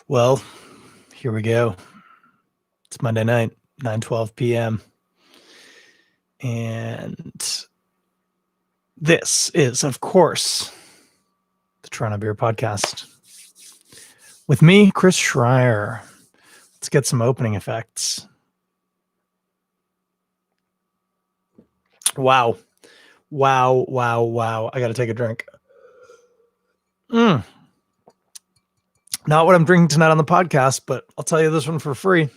Well, here we go. It's Monday night, 9:12 p.m. And this is, of course, the Toronto Beer Podcast. With me, Chris Schreier. Let's get some opening effects. Wow. I got to take a drink. Not what I'm drinking tonight on the podcast, but I'll tell you this one for free.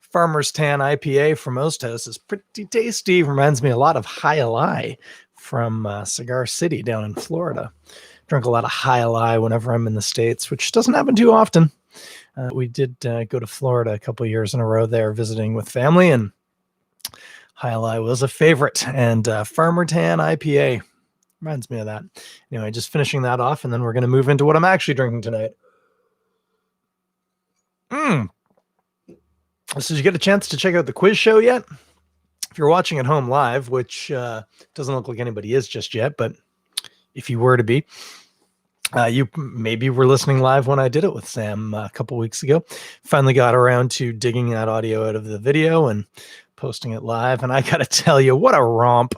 Farmer's Tan IPA from Ostos is pretty tasty. Reminds me a lot of High Ally from Cigar City down in Florida. Drink a lot of High Ally whenever I'm in the States, which doesn't happen too often. We did go to Florida a couple years in a row there visiting with family, and High Ally was a favorite. And Farmer Tan IPA reminds me of that. Anyway, just finishing that off, and then we're going to move into what I'm actually drinking tonight. So did you get a chance to check out the quiz show yet? If you're watching at home live, which doesn't look like anybody is just yet, but if you were to be, you maybe were listening live when I did it with Sam a couple weeks ago. Finally got around to digging that audio out of the video and posting it live. And I got to tell you, what a romp.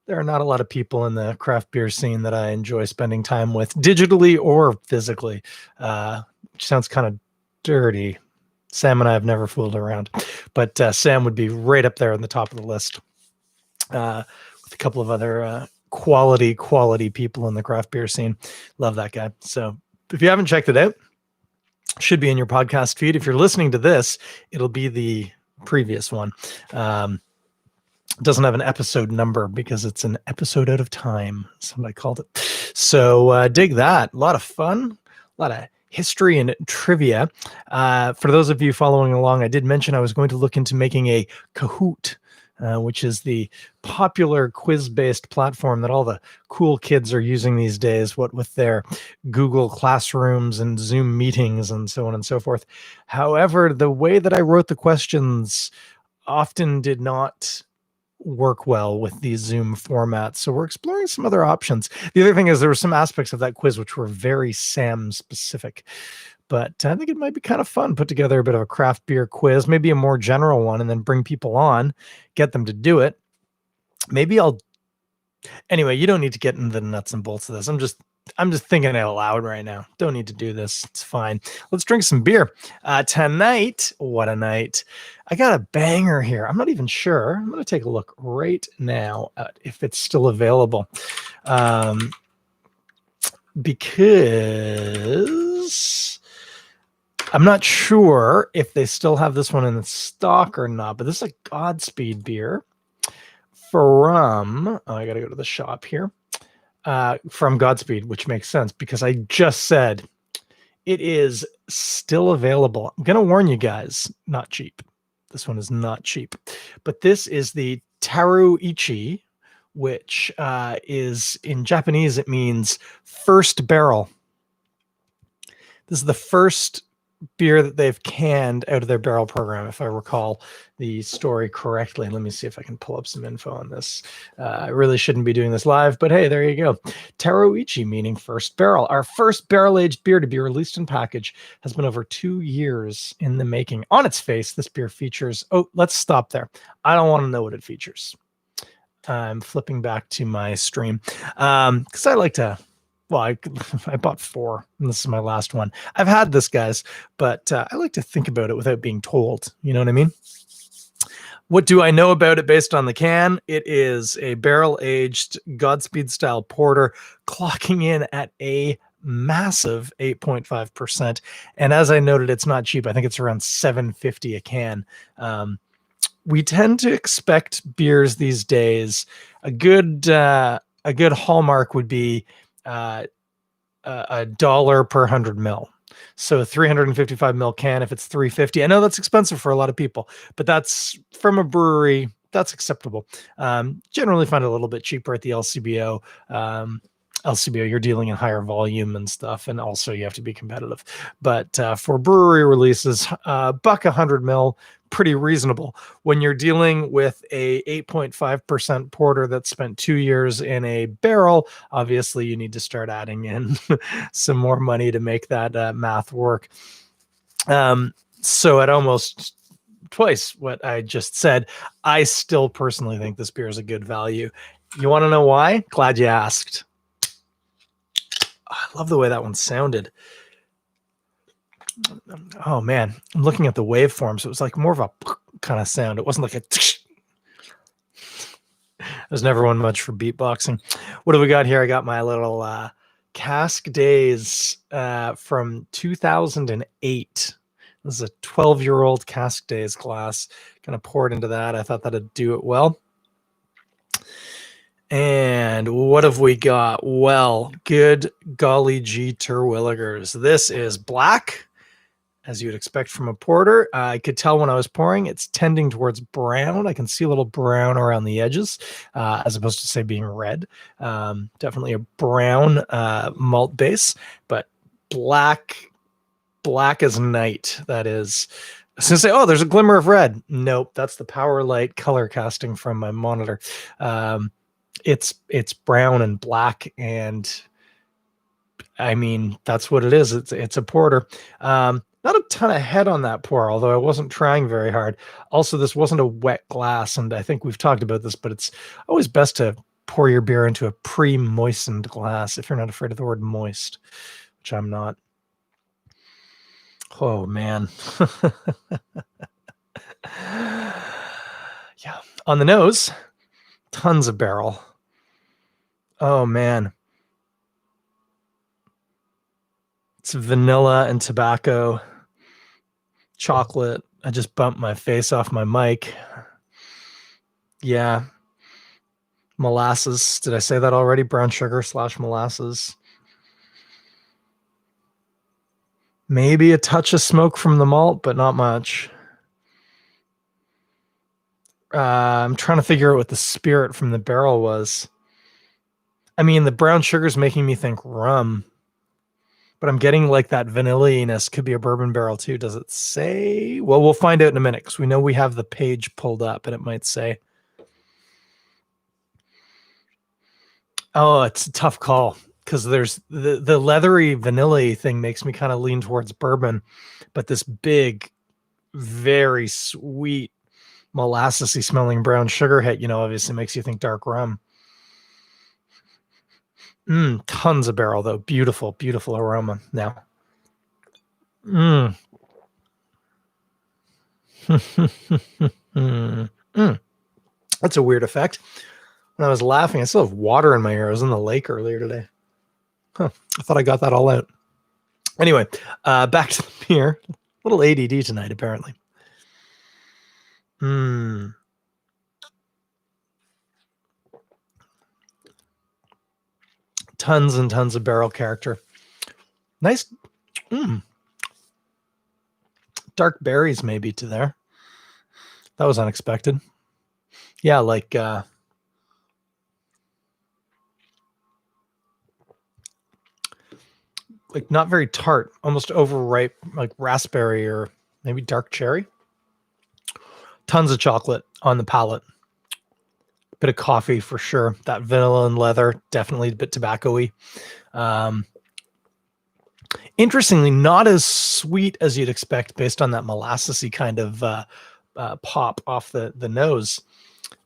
There are not a lot of people in the craft beer scene that I enjoy spending time with, digitally or physically, which sounds kind of dirty. Sam and I have never fooled around, but Sam would be right up there on the top of the list with a couple of other quality people in the craft beer scene. Love that guy. So if you haven't checked it out, it should be in your podcast feed. If you're listening to this, it'll be the previous one. Doesn't have an episode number because it's an episode out of time. That's what I called it. So dig that. A lot of fun, a lot of history and trivia. For those of you following along, I did mention I was going to look into making a Kahoot, which is the popular quiz-based platform that all the cool kids are using these days, what with their Google Classrooms and Zoom meetings and so on and so forth. However, the way that I wrote the questions often did not work well with these Zoom formats. So we're exploring some other options. The other thing is there were some aspects of that quiz which were very Sam specific, but I think it might be kind of fun. Put together a bit of a craft beer quiz, maybe a more general one, and then bring people on, get them to do it. Anyway, you don't need to get into the nuts and bolts of this. I'm just thinking out loud right now. Don't need to do this. It's fine. Let's drink some beer. Tonight, what a night. I got a banger here. I'm not even sure. I'm going to take a look right now if it's still available. Because I'm not sure if they still have this one in stock or not, but this is a Godspeed beer from, I got to go to the shop here. From Godspeed, which makes sense because I just said it is still available. I'm going to warn you guys, not cheap. This one is not cheap, but this is the Taru Ichi, which is in Japanese, it means first barrel. This is the first beer that they've canned out of their barrel program, if I recall the story correctly. Let me see if I can pull up some info on this. I really shouldn't be doing this live, but hey, there you go. Taru Ichi, meaning first barrel. Our first barrel-aged beer to be released in package has been over 2 years in the making. On its face, this beer features... Oh, let's stop there. I don't want to know what it features. I'm flipping back to my stream because I like to... Well, I bought 4, and this is my last one. I've had this, guys, but I like to think about it without being told. You know what I mean? What do I know about it based on the can? It is a barrel-aged Godspeed-style porter, clocking in at a massive 8.5%. And as I noted, it's not cheap. I think it's around $7.50 a can. We tend to expect beers these days. A good hallmark would be $1 per 100 ml. So a 355 ml can, if it's $3.50, I know that's expensive for a lot of people, but that's from a brewery, that's acceptable. Generally find it a little bit cheaper at the LCBO. LCBO, you're dealing in higher volume and stuff, and also you have to be competitive. But for brewery releases, $1 100 ml, pretty reasonable. When you're dealing with a 8.5% porter that spent 2 years in a barrel, obviously you need to start adding in some more money to make that math work. So at almost twice what I just said, I still personally think this beer is a good value. You want to know why? Glad you asked. I love the way that one sounded. Oh man, I'm looking at the waveforms. It was like more of a kind of sound. It wasn't like a. There's never one much for beatboxing. What do we got here? I got my little Cask Days from 2008. This is a 12-year-old Cask Days glass. Gonna pour it into that. I thought that'd do it well. And what have we got? Well, good golly gee Terwilligers. This is black, as you'd expect from a porter. I could tell when I was pouring, it's tending towards brown. I can see a little brown around the edges, as opposed to, say, being red. Definitely a brown malt base, but black as night, that is. I was going to say, oh, there's a glimmer of red. Nope, that's the power light color casting from my monitor. It's brown and black, and I mean, that's what it is. It's a porter. Not a ton of head on that pour, although I wasn't trying very hard. Also, this wasn't a wet glass, and I think we've talked about this, but it's always best to pour your beer into a pre-moistened glass if you're not afraid of the word moist, which I'm not. Oh, man. Yeah. On the nose, tons of barrel. Oh, man. It's vanilla and tobacco, chocolate. I just bumped my face off my mic. Yeah. Molasses. Did I say that already? Brown sugar / molasses. Maybe a touch of smoke from the malt, but not much. I'm trying to figure out what the spirit from the barrel was. I mean, the brown sugar is making me think rum, but I'm getting like that vanilla-ness. Could be a bourbon barrel too. Does it say? Well, we'll find out in a minute because we know we have the page pulled up and it might say. Oh, it's a tough call because there's the leathery vanilla thing makes me kind of lean towards bourbon, but this big, very sweet molassesy smelling brown sugar hit, obviously makes you think dark rum. Tons of barrel though. Beautiful, beautiful aroma now. That's a weird effect. When I was laughing, I still have water in my ear. I was in the lake earlier today. I thought I got that all out. Anyway, back to the beer. A little ADD tonight, apparently. Tons and tons of barrel character. Nice. Dark berries maybe to there. That was unexpected. Yeah, like not very tart, almost overripe, like raspberry or maybe dark cherry. Tons of chocolate on the palate. Bit of coffee for sure. That vanilla and leather, definitely a bit tobacco-y. Interestingly, not as sweet as you'd expect based on that molassesy kind of pop off the nose.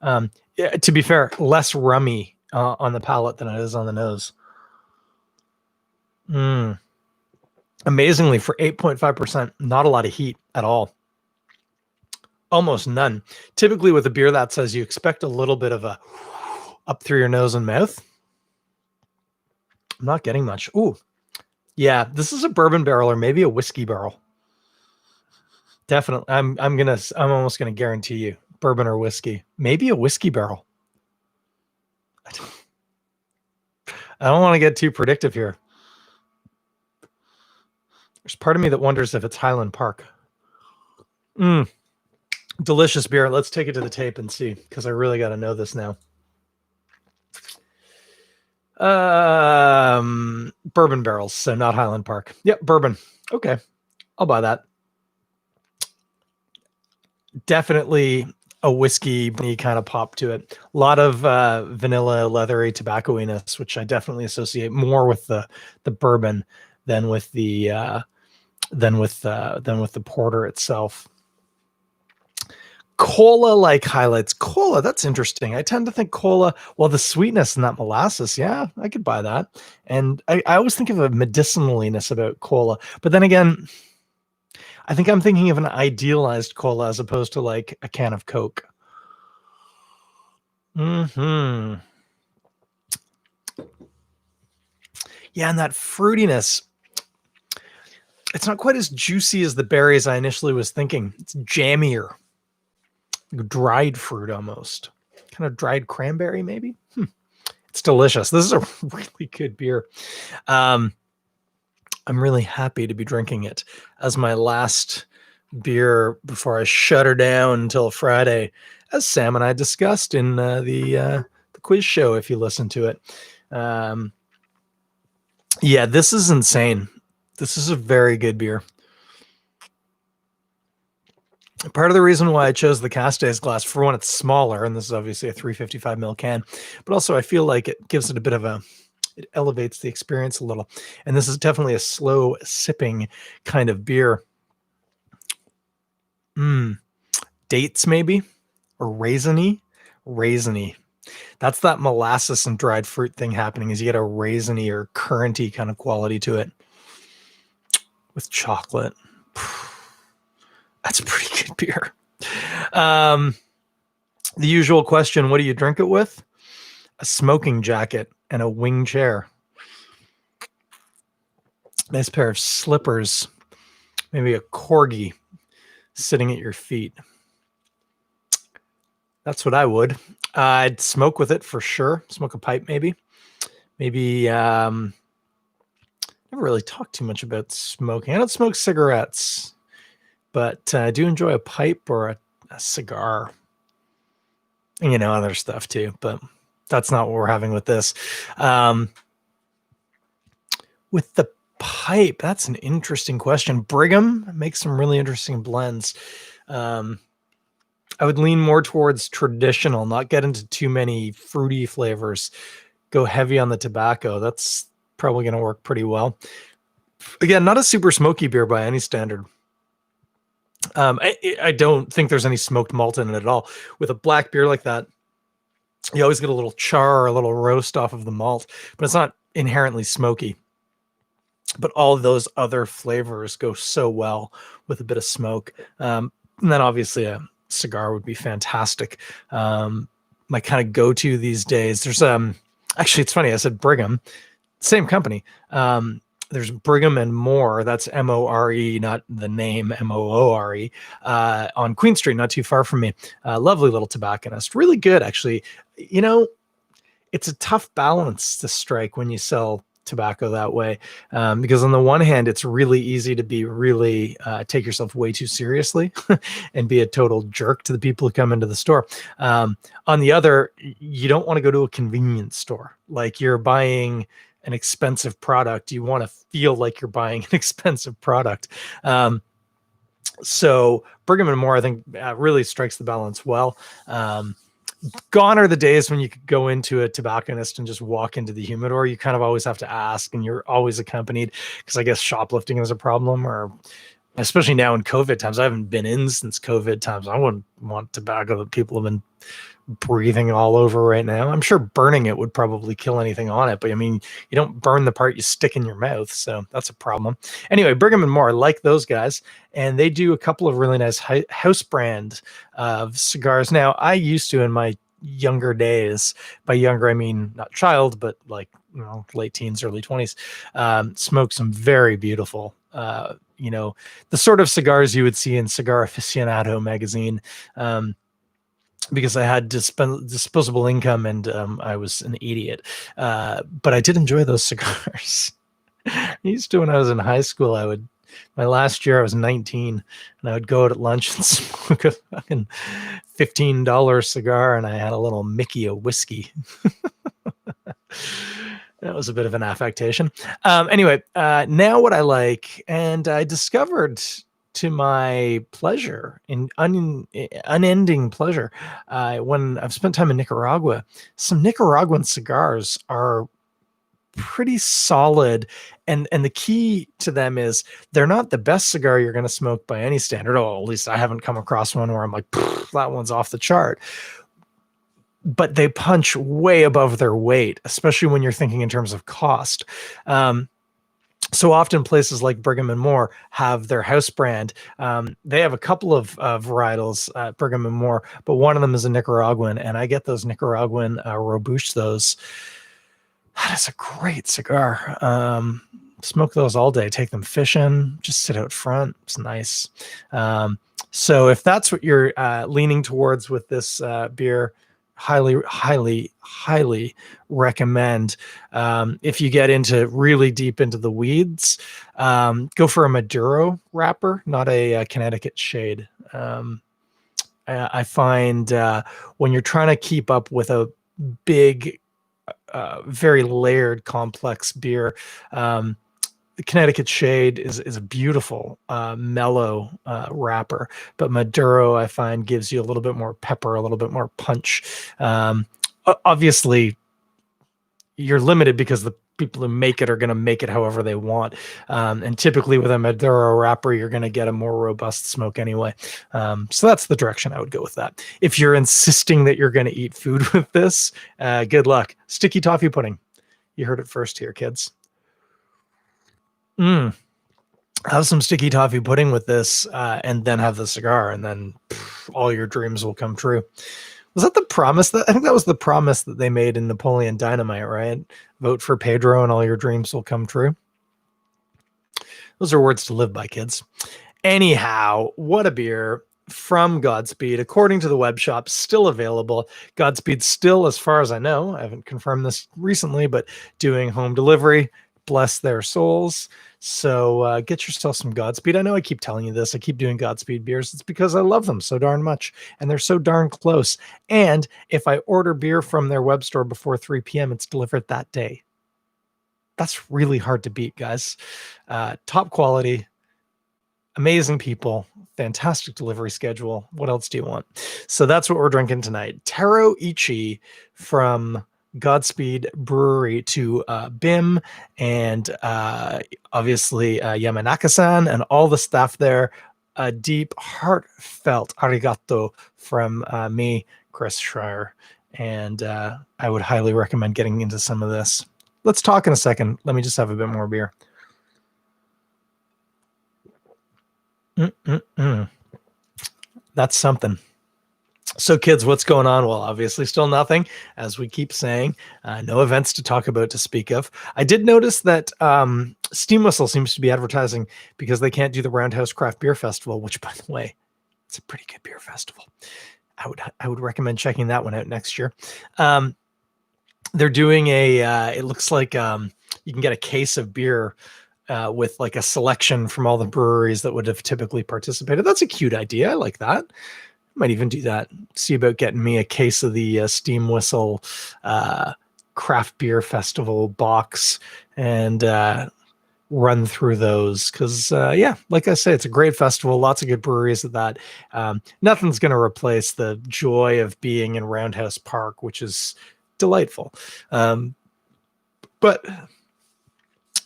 To be fair, less rummy on the palate than it is on the nose. Amazingly, for 8.5%, not a lot of heat at all. Almost none. Typically with a beer that says you expect a little bit of a up through your nose and mouth. I'm not getting much. Ooh, yeah, this is a bourbon barrel or maybe a whiskey barrel. Definitely. I'm almost gonna guarantee you bourbon or whiskey. Maybe a whiskey barrel. I don't want to get too predictive here. There's part of me that wonders if it's Highland Park. Delicious beer. Let's take it to the tape and see, because I really got to know this now. Bourbon barrels, so not Highland Park. Yep, bourbon. Okay, I'll buy that. Definitely a whiskey kind of pop to it. A lot of vanilla, leathery tobacco-iness, which I definitely associate more with the bourbon than with the than with the porter itself. Cola like highlights. Cola, that's interesting. I tend to think cola, well, the sweetness in that molasses, yeah, I could buy that. And I always think of a medicinaliness about cola. But then again, I think I'm thinking of an idealized cola as opposed to like a can of Coke. Hmm. Yeah, and that fruitiness, it's not quite as juicy as the berries I initially was thinking. It's jammier, like dried fruit almost. Kind of dried cranberry, maybe. It's delicious. This is a really good beer. Um, I'm really happy to be drinking it as my last beer before I shut her down until Friday, as Sam and I discussed in the quiz show. If you listen to it, um, yeah, this is insane. This is a very good beer. Part of the reason why I chose the Castays glass, for one, it's smaller, and this is obviously a 355 ml can, but also I feel like it gives it a bit of a, it elevates the experience a little. And this is definitely a slow sipping kind of beer. Dates maybe, or raisiny. That's that molasses and dried fruit thing happening. Is you get a raisiny or currenty kind of quality to it with chocolate. That's a pretty good beer. The usual question: what do you drink it with? A smoking jacket and a wing chair. Nice pair of slippers. Maybe a corgi sitting at your feet. That's what I would. I'd smoke with it for sure. Smoke a pipe, maybe. Maybe. Never really talked too much about smoking. I don't smoke cigarettes, but I do enjoy a pipe or a cigar. And, other stuff too. But that's not what we're having with this. With the pipe, that's an interesting question. Brigham makes some really interesting blends. I would lean more towards traditional, not get into too many fruity flavors. Go heavy on the tobacco. That's probably going to work pretty well. Again, not a super smoky beer by any standard. I don't think there's any smoked malt in it at all. With a black beer like that, you always get a little char or a little roast off of the malt, but it's not inherently smoky. But all those other flavors go so well with a bit of smoke. And then obviously a cigar would be fantastic. My kind of go-to these days, there's actually, it's funny, I said Brigham, same company. There's Brigham and More, that's M-O-R-E, not the name M-O-O-R-E, on Queen Street, not too far from me. Lovely little tobacconist, really good actually. It's a tough balance to strike when you sell tobacco that way, because on the one hand, it's really easy to be really take yourself way too seriously and be a total jerk to the people who come into the store. On the other, you don't want to go to a convenience store like you're buying an expensive product. You want to feel like you're buying an expensive product. So Brigham and More, I think, really strikes the balance well. Gone are the days when you could go into a tobacconist and just walk into the humidor. You kind of always have to ask, and you're always accompanied, because I guess shoplifting is a problem, or especially now in COVID times. I haven't been in since COVID times. I wouldn't want tobacco that people have been breathing all over right now. I'm sure burning it would probably kill anything on it, but I mean, you don't burn the part you stick in your mouth, so that's a problem. Anyway, Brigham and More, I like those guys, and they do a couple of really nice house brand of cigars. Now, I used to, in my younger days, by younger I mean not child, but like late teens, early 20s, smoke some very beautiful the sort of cigars you would see in Cigar Aficionado magazine. Because I had disposable income and I was an idiot. But I did enjoy those cigars. I used to, when I was in high school, my last year I was 19, and I would go out at lunch and smoke a fucking $15 cigar, and I had a little Mickey of whiskey. That was a bit of an affectation. Anyway, now what I like, and I discovered to my pleasure, in unending pleasure, when I've spent time in Nicaragua, some Nicaraguan cigars are pretty solid, and the key to them is they're not the best cigar you're going to smoke by any standard. Oh, at least I haven't come across one where I'm like, that one's off the chart. But they punch way above their weight, especially when you're thinking in terms of cost. So often places like Brigham and More have their house brand. They have a couple of varietals at Brigham and More, but one of them is a Nicaraguan, and I get those Nicaraguan Robustos. That is a great cigar. Smoke those all day, take them fishing, just sit out front. It's nice. So if that's what you're leaning towards with this beer, highly recommend. If you get into really deep into the weeds, go for a Maduro wrapper, not a Connecticut shade. I find when you're trying to keep up with a big, very layered, complex beer, the Connecticut shade is a beautiful, mellow wrapper, but Maduro I find gives you a little bit more pepper, a little bit more punch. Obviously, you're limited because the people who make it are going to make it however they want, and typically with a Maduro wrapper, you're going to get a more robust smoke anyway. So that's the direction I would go with that. If you're insisting that you're going to eat food with this, good luck. Sticky toffee pudding. You heard it first here, kids. Have some sticky toffee pudding with this, and then have the cigar, and then all your dreams will come true. Was that the promise? I think that was the promise that they made in Napoleon Dynamite, right? Vote for Pedro and all your dreams will come true. Those are words to live by, kids. Anyhow, what a beer from Godspeed. According to the web shop, still available. Godspeed still, as far as I know, I haven't confirmed this recently, but doing home delivery. Bless their souls. So get yourself some Godspeed. I know I keep telling you this. I keep doing Godspeed beers. It's because I love them so darn much, and they're so darn close. And if I order beer from their web store before 3 p.m., it's delivered that day. That's really hard to beat, guys. Top quality, amazing people, fantastic delivery schedule. What else do you want? So that's what we're drinking tonight. Taru Ichi from Godspeed Brewery to BIM and obviously Yamanaka-san and all the staff there. A deep, heartfelt arigato from me, Chris Schreier. And I would highly recommend getting into some of this. Let's talk in a second. Let me just have a bit more beer. That's something. So kids, what's going on? Well, obviously still nothing, as we keep saying. No events to talk about to speak of. I did notice that Steam Whistle seems to be advertising because they can't do the Roundhouse Craft Beer Festival, which, by the way, it's a pretty good beer festival. I would recommend checking that one out next year. They're doing it looks like you can get a case of beer with like a selection from all the breweries that would have typically participated. That's a cute idea. I like that. Might even do that. See about getting me a case of the Steam Whistle Craft Beer Festival box and run through those. Because, yeah, like I say, it's a great festival. Lots of good breweries at that. Nothing's going to replace the joy of being in Roundhouse Park, which is delightful. But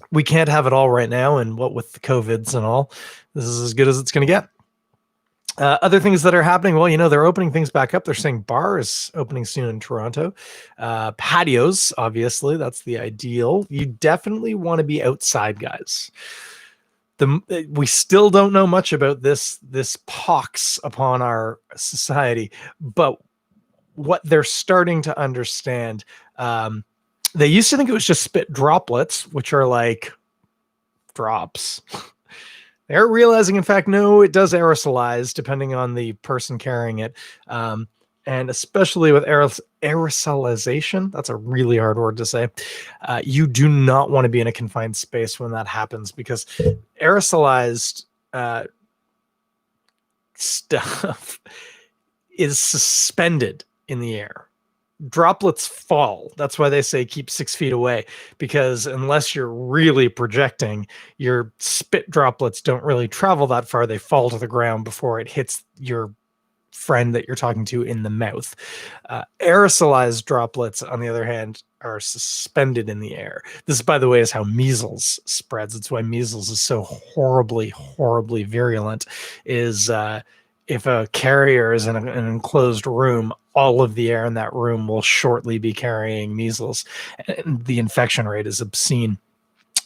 we can't have it all right now. And what with the COVIDs and all, this is as good as it's going to get. Other things that are happening, well, they're opening things back up. They're saying bars opening soon in Toronto. Patios, obviously, that's the ideal. You definitely want to be outside, guys. We still don't know much about this pox upon our society, but what they're starting to understand, they used to think it was just spit droplets, which are like drops. They're realizing, in fact, no, it does aerosolize depending on the person carrying it. And especially with aerosolization, that's a really hard word to say. You do not want to be in a confined space when that happens, because aerosolized stuff is suspended in the air. droplets fall. That's why they say keep 6 feet away, because unless you're really projecting, your spit droplets don't really travel that far. They fall to the ground before it hits your friend that you're talking to in the mouth. Aerosolized droplets, on the other hand, are suspended in the air. This, by the way, is how measles spreads. It's why measles is so horribly, horribly virulent. Is if a carrier is in an enclosed room, all of the air in that room will shortly be carrying measles, and the infection rate is obscene.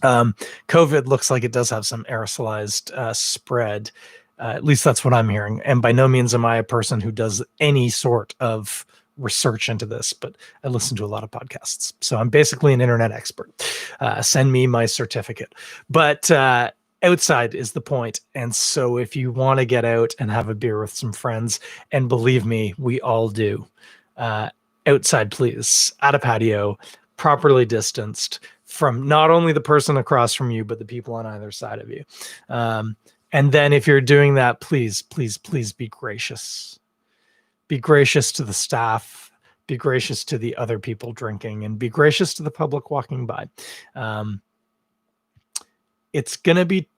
COVID looks like it does have some aerosolized spread. At least that's what I'm hearing. And by no means am I a person who does any sort of research into this, but I listen to a lot of podcasts. So I'm basically an internet expert. Send me my certificate. But outside is the point. And so if you want to get out and have a beer with some friends, and believe me, we all do, outside, please, at a patio, properly distanced from not only the person across from you, but the people on either side of you. And then if you're doing that, please, please, please be gracious. Be gracious to the staff, be gracious to the other people drinking, and be gracious to the public walking by. It's going to be,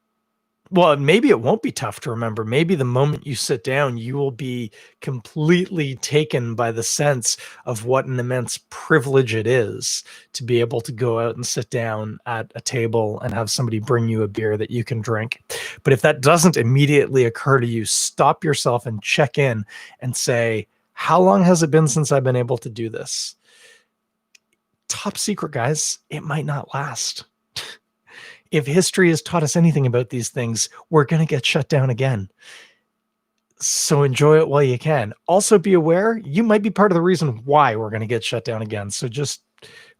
well, maybe it won't be tough to remember. Maybe the moment you sit down, you will be completely taken by the sense of what an immense privilege it is to be able to go out and sit down at a table and have somebody bring you a beer that you can drink. But if that doesn't immediately occur to you, stop yourself and check in and say, how long has it been since I've been able to do this? Top secret, guys, it might not last. If history has taught us anything about these things, we're going to get shut down again. So enjoy it while you can. Also be aware, you might be part of the reason why we're going to get shut down again. So just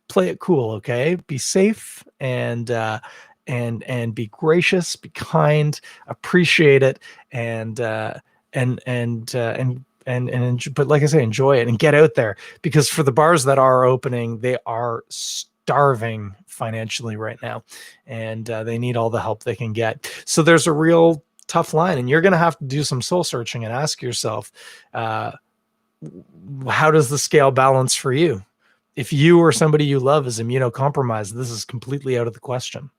play it cool, okay? Be safe and be gracious, be kind, appreciate it, and but like I say, enjoy it and get out there, because for the bars that are opening, they are starving financially right now, and they need all the help they can get. So there's a real tough line, and you're going to have to do some soul searching and ask yourself, how does the scale balance for you? If you or somebody you love is immunocompromised, this is completely out of the question.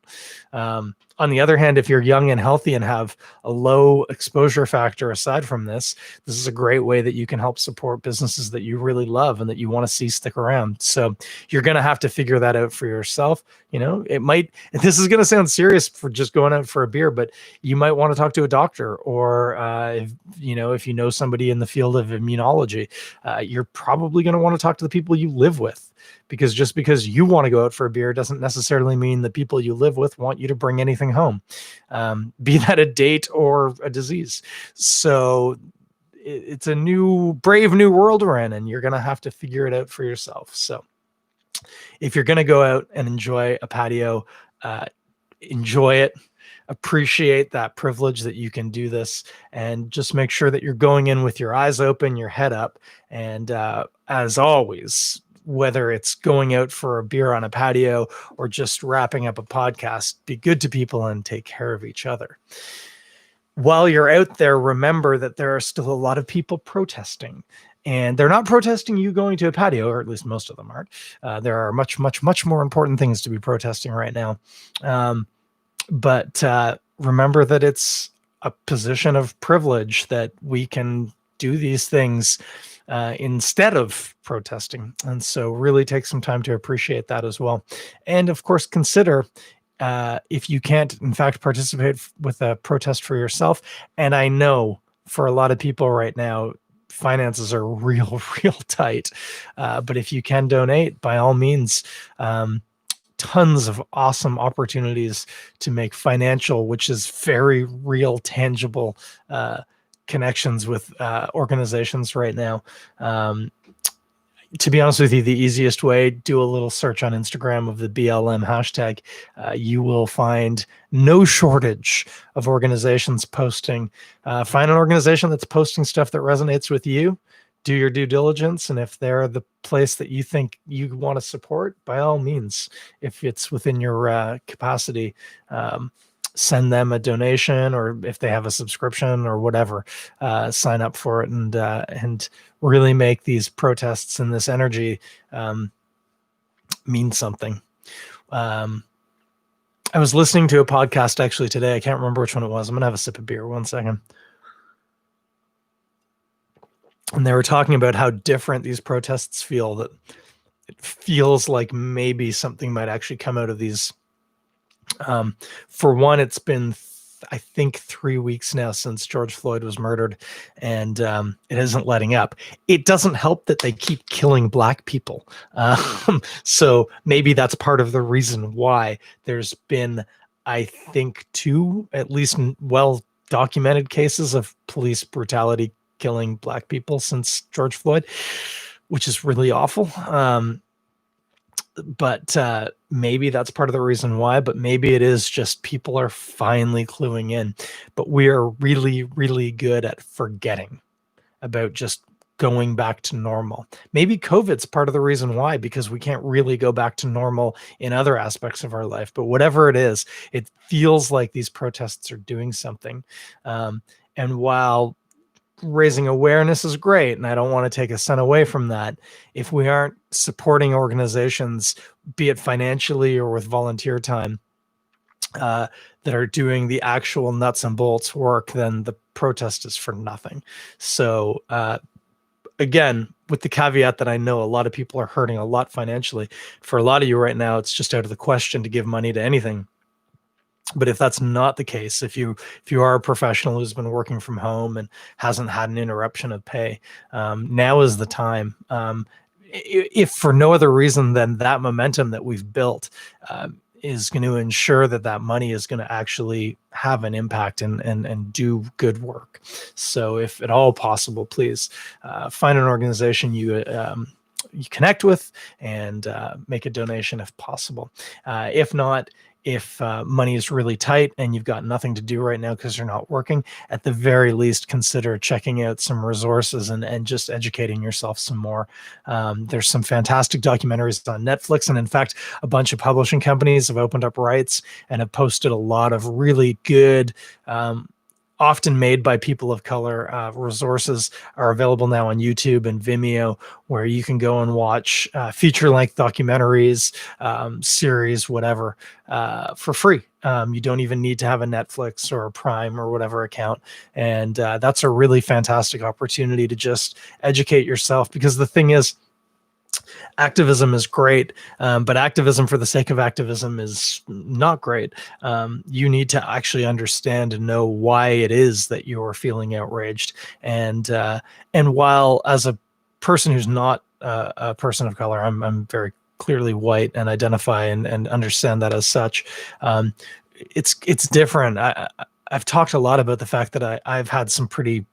On the other hand, if you're young and healthy and have a low exposure factor aside from this, this is a great way that you can help support businesses that you really love and that you want to see stick around. So you're going to have to figure that out for yourself. It might, this is going to sound serious for just going out for a beer, but you might want to talk to a doctor, or if you know somebody in the field of immunology, you're probably going to want to talk to the people you live with. Because just because you want to go out for a beer doesn't necessarily mean the people you live with want you to bring anything home, be that a date or a disease. So it's a brave new world we're in, and you're going to have to figure it out for yourself. So if you're going to go out and enjoy a patio, enjoy it. Appreciate that privilege that you can do this, and just make sure that you're going in with your eyes open, your head up, and as always, whether it's going out for a beer on a patio or just wrapping up a podcast, be good to people and take care of each other. While you're out there, remember that there are still a lot of people protesting, and they're not protesting you going to a patio, or at least most of them aren't. There are much, much, much more important things to be protesting right now. But remember that it's a position of privilege that we can do these things instead of protesting. And so really take some time to appreciate that as well. And of course, consider if you can't, in fact, participate with a protest for yourself. And I know for a lot of people right now, finances are real tight. But if you can donate, by all means, tons of awesome opportunities to make financial, which is very real, tangible connections with organizations right now. To be honest with you, the easiest way, do a little search on Instagram of the BLM hashtag. You will find no shortage of organizations posting. Find an organization that's posting stuff that resonates with you. Do your due diligence, and if they're the place that you think you want to support, by all means, if it's within your capacity, send them a donation, or if they have a subscription or whatever, sign up for it, and really make these protests and this energy mean something. I was listening to a podcast actually today. I can't remember which one it was. I'm gonna have a sip of beer. 1 second. And they were talking about how different these protests feel, that it feels like maybe something might actually come out of these. For one, it's been, I think, 3 weeks now since George Floyd was murdered, and it isn't letting up. It doesn't help that they keep killing Black people. So maybe that's part of the reason why there's been, I think, 2 at least well-documented cases of police brutality killing Black people since George Floyd, which is really awful. But maybe that's part of the reason why, but maybe it is just people are finally cluing in. But we are really, really good at forgetting about just going back to normal. Maybe COVID's part of the reason why, because we can't really go back to normal in other aspects of our life. But whatever it is, it feels like these protests are doing something. And while raising awareness is great, and I don't want to take a cent away from that, if we aren't supporting organizations, be it financially or with volunteer time, that are doing the actual nuts and bolts work, then the protest is for nothing. So again, with the caveat that I know a lot of people are hurting a lot financially. For a lot of you right now, it's just out of the question to give money to anything. But if that's not the case, if you are a professional who's been working from home and hasn't had an interruption of pay, now is the time. If for no other reason than that momentum that we've built is going to ensure that that money is going to actually have an impact and do good work. So if at all possible, please find an organization you connect with and make a donation if possible. If not, if money is really tight and you've got nothing to do right now because you're not working, at the very least, consider checking out some resources and just educating yourself some more. There's some fantastic documentaries on Netflix. And in fact, a bunch of publishing companies have opened up rights and have posted a lot of really good, often made by people of color, resources are available now on YouTube and Vimeo, where you can go and watch feature-length documentaries, series, whatever, for free. You don't even need to have a Netflix or a Prime or whatever account. And that's a really fantastic opportunity to just educate yourself, because the thing is, activism is great, but activism for the sake of activism is not great. You need to actually understand and know why it is that you're feeling outraged. And while as a person who's not a person of color, I'm very clearly white and identify and understand that as such. It's different. I've talked a lot about the fact that I've had some pretty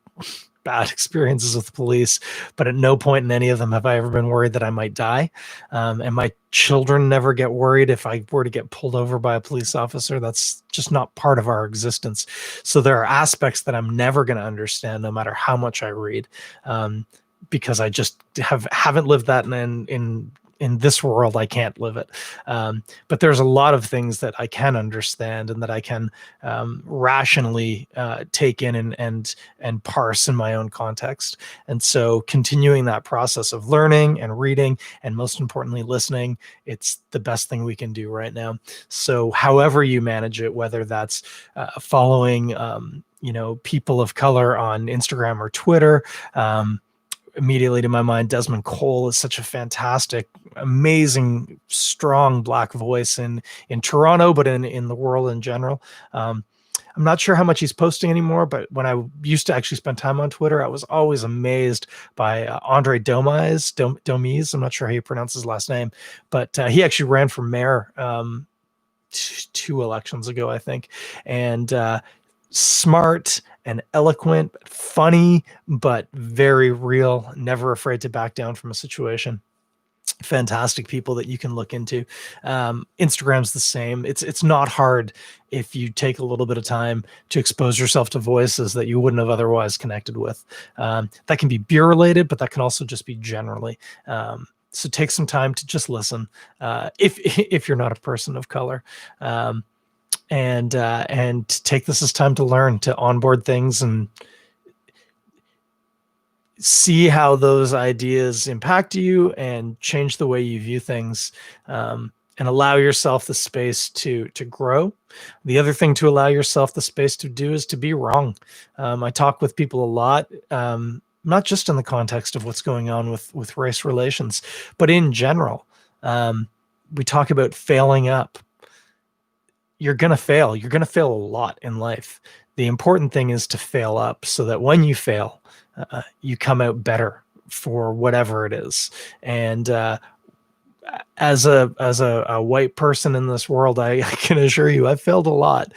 bad experiences with the police, but at no point in any of them have I ever been worried that I might die. And my children never get worried if I were to get pulled over by a police officer. That's just not part of our existence. So there are aspects that I'm never going to understand, no matter how much I read, because I just haven't lived that in this world. I can't live it. But there's a lot of things that I can understand and that I can rationally take in and parse in my own context. And so continuing that process of learning and reading, and most importantly, listening, it's the best thing we can do right now. So however you manage it, whether that's following, people of color on Instagram or Twitter, immediately to my mind, Desmond Cole is such a fantastic, amazing, strong Black voice in Toronto, but in the world in general. I'm not sure how much he's posting anymore, but when I used to actually spend time on Twitter, I was always amazed by Andre Domise. I'm not sure how you pronounce his last name, but he actually ran for mayor 2 elections ago, I think. And smart and eloquent, funny, but very real, never afraid to back down from a situation. Fantastic people that you can look into. Instagram's the same. It's not hard if you take a little bit of time to expose yourself to voices that you wouldn't have otherwise connected with. That can be beer related, but that can also just be generally. So take some time to just listen, if you're not a person of color. and take this as time to learn, to onboard things and see how those ideas impact you and change the way you view things, and allow yourself the space to grow. The other thing to allow yourself the space to do is to be wrong. I talk with people a lot, not just in the context of what's going on with race relations, but in general. We talk about failing up. You're going to fail. You're going to fail a lot in life. The important thing is to fail up so that when you fail, you come out better for whatever it is. And as a white person in this world, I can assure you I've failed a lot.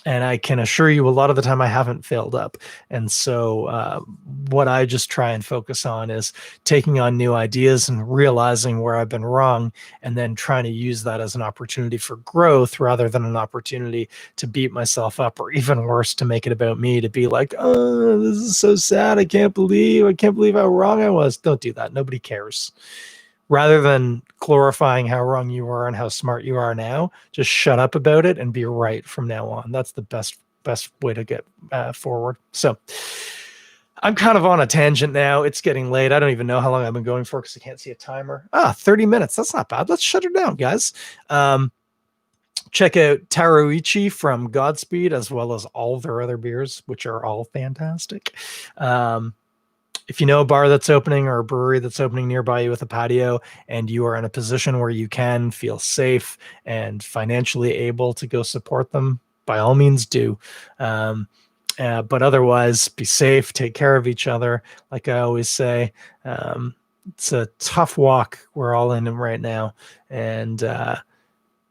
And I can assure you a lot of the time I haven't failed up. And so what I just try and focus on is taking on new ideas and realizing where I've been wrong, and then trying to use that as an opportunity for growth rather than an opportunity to beat myself up, or even worse, to make it about me, to be like, oh, this is so sad. I can't believe how wrong I was. Don't do that. Nobody cares. Rather than glorifying how wrong you were and how smart you are now, just shut up about it and be right from now on. That's the best way to get forward. So I'm kind of on a tangent now. It's getting late. I don't even know how long I've been going for because I can't see a timer. 30 minutes. That's not bad. Let's shut her down, guys. Check out Taru Ichi from Godspeed, as well as all their other beers, which are all fantastic. If you know a bar that's opening or a brewery that's opening nearby you with a patio, and you are in a position where you can feel safe and financially able to go support them, by all means do. But otherwise, be safe, take care of each other. Like I always say, it's a tough walk we're all in right now. And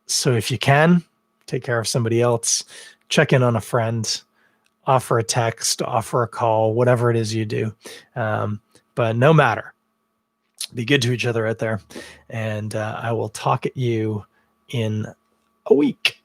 so if you can, take care of somebody else, check in on a friend, offer a text, offer a call, whatever it is you do. But no matter, be good to each other out there. And I will talk at you in a week.